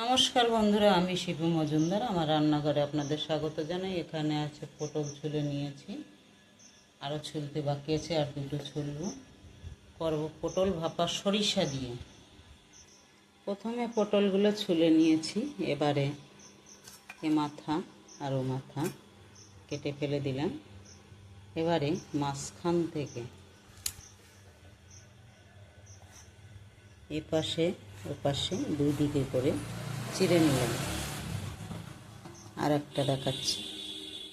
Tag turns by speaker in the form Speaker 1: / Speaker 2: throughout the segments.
Speaker 1: নমস্কার বন্ধুরা, আমি শিবু মজুমদার। আমার রান্নাঘরে আপনাদের স্বাগত জানাই। এখানে আছে পটল ছুলে নিয়েছি, আরও ছুলতে বাকি আছে, আর দুটো ছুলবো। করব পটল ভাপা সরিষা দিয়ে। প্রথমে পটলগুলো ছুলে নিয়েছি, এবারে এ মাথা আর ও মাথা কেটে ফেলে দিলাম। এবারে মাঝখান থেকে এপাশে ওপাশে দুই দিকে করে চিড়ে নিলাম। আর একটা দেখাচ্ছি,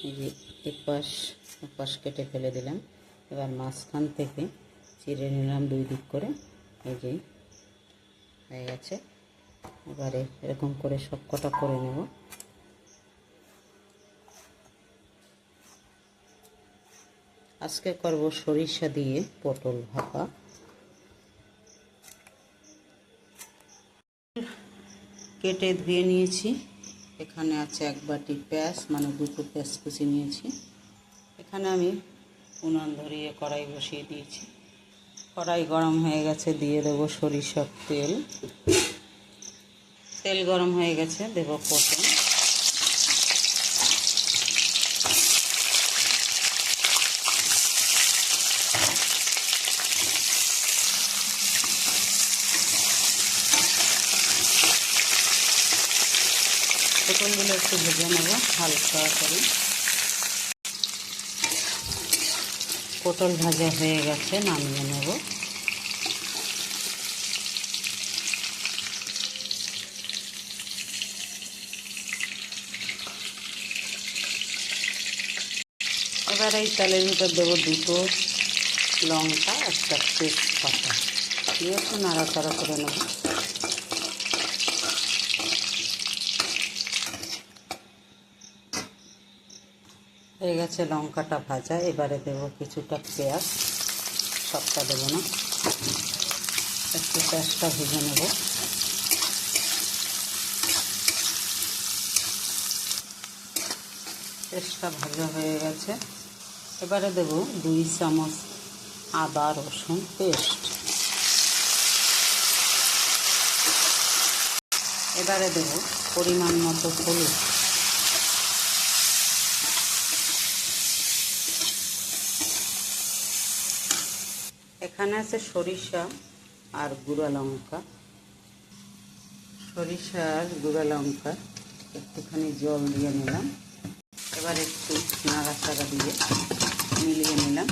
Speaker 1: এই যে এপাশ ওপাশ কেটে ফেলে দিলাম। এবার মাঝখান থেকে চিড়ে নিলাম দুই দিক করে, এই যে হয়ে গেছে। এবারে এরকম করে সব কটা করে নেব। আজকে করব সরিষা দিয়ে পটল ভাপা। কেটে ধুয়ে নিয়েছি। এখানে আছে এক বাটি পেঁয়াজ, মানে দুটো পেঁয়াজ কুচি নিয়েছি। এখানে আমি উনান ধরিয়ে কড়াই বসিয়ে দিয়েছি। কড়াই গরম হয়ে গেছে, দিয়ে দেবো সরিষার তেল। তেল গরম হয়ে গেছে, দেবো পটল। পটলগুলো একটু ভেজে নেব হালকা করে। পটল ভাজা হয়ে গেছে, নামিয়ে নেব। এবার এই তেলের ভিতর দেবো দুটো লঙ্কা, একটা তেজপাতা দিয়ে একটু নাড়াচাড়া করে নেব। হয়ে গেছে লঙ্কাটা ভাজা। এবারে দেবো কিছুটা পেঁয়াজ, সবটা দেবো না, একটু পেঁয়াজটা ভেজে নেব। পেঁয়াজটা ভাজা হয়ে গেছে। এবারে দেবো 2 চামচ আদা রসুন পেস্ট। এবারে দেবো পরিমাণ মতো হলুদ। এখানে আছে সরিষা আর গুঁড়া লঙ্কা। সরিষা আর গুঁড়া লঙ্কা একটুখানি জল দিয়ে নিলাম। এবার একটু নাড়াচাড়া দিয়ে মিলিয়ে নিলাম।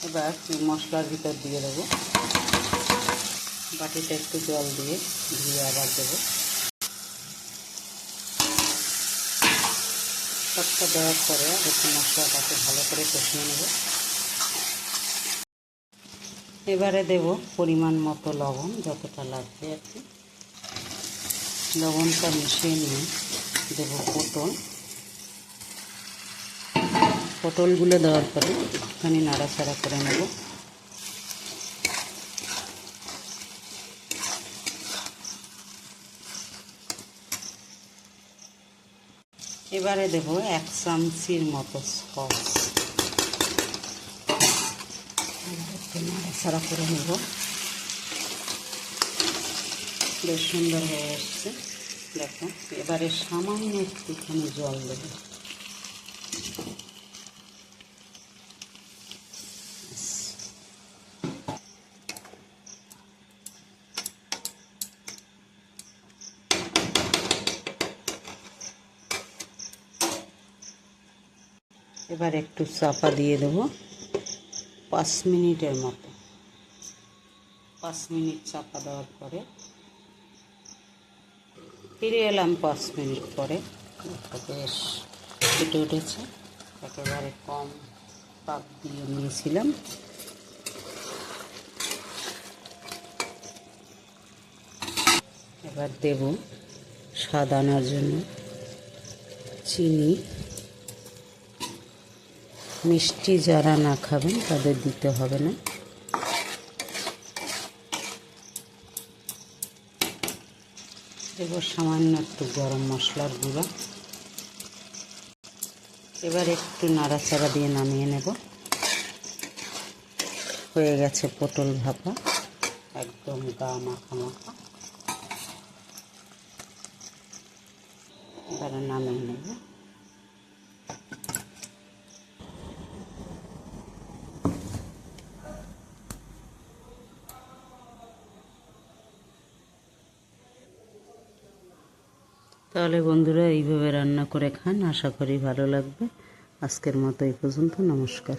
Speaker 1: এবার মশলার ভিতর দিয়ে দেবো। বাটিতে একটু জল দিয়ে ধুয়ে আবার দেবো। সবটা দেওয়ার পরে একটু মশলাটাকে ভালো করে কষিয়ে নেব। এবারে দেব পরিমাণ মতো লবণ, যতটা লাগবে আর কি। লবণটা মিশিয়ে নিয়ে দেব পটল। পটলগুলো দেওয়ার পরে একটুখানি নাড়াচাড়া করে নেব। এবারে দেব 1 চামচির মতো সস। একটু নাড়াচাড়া করে নেব। বেশ সুন্দর হয়ে এসছে, দেখো। এবারে সামান্য একটুখানি জল দেব। এবার একটু চাপা দিয়ে দেবো 5 মিনিটের মতো। 5 মিনিট চাপা দেওয়ার পরে ফিরে এলাম 5 মিনিট পরে। বেশ ফুটে উঠেছে। একেবারে কম পাক দিয়ে নিয়েছিলাম। এবার দেব স্বাদ আনার জন্য চিনি। মিষ্টি যারা না খাবেন তাদের দিতে হবে না। দেব সামান্য একটু গরম মশলার গুঁড়া। এবার একটু নাড়াচাড়া দিয়ে নামিয়ে নেব। হয়ে গেছে পটল ভাপা, একদম গা মাখা মাখা। তারা নামিয়ে নেব। তাহলে বন্ধুরা এইভাবে রান্না করে খান, আশা করি ভালো লাগবে। আজকের মতো এই পর্যন্ত, নমস্কার।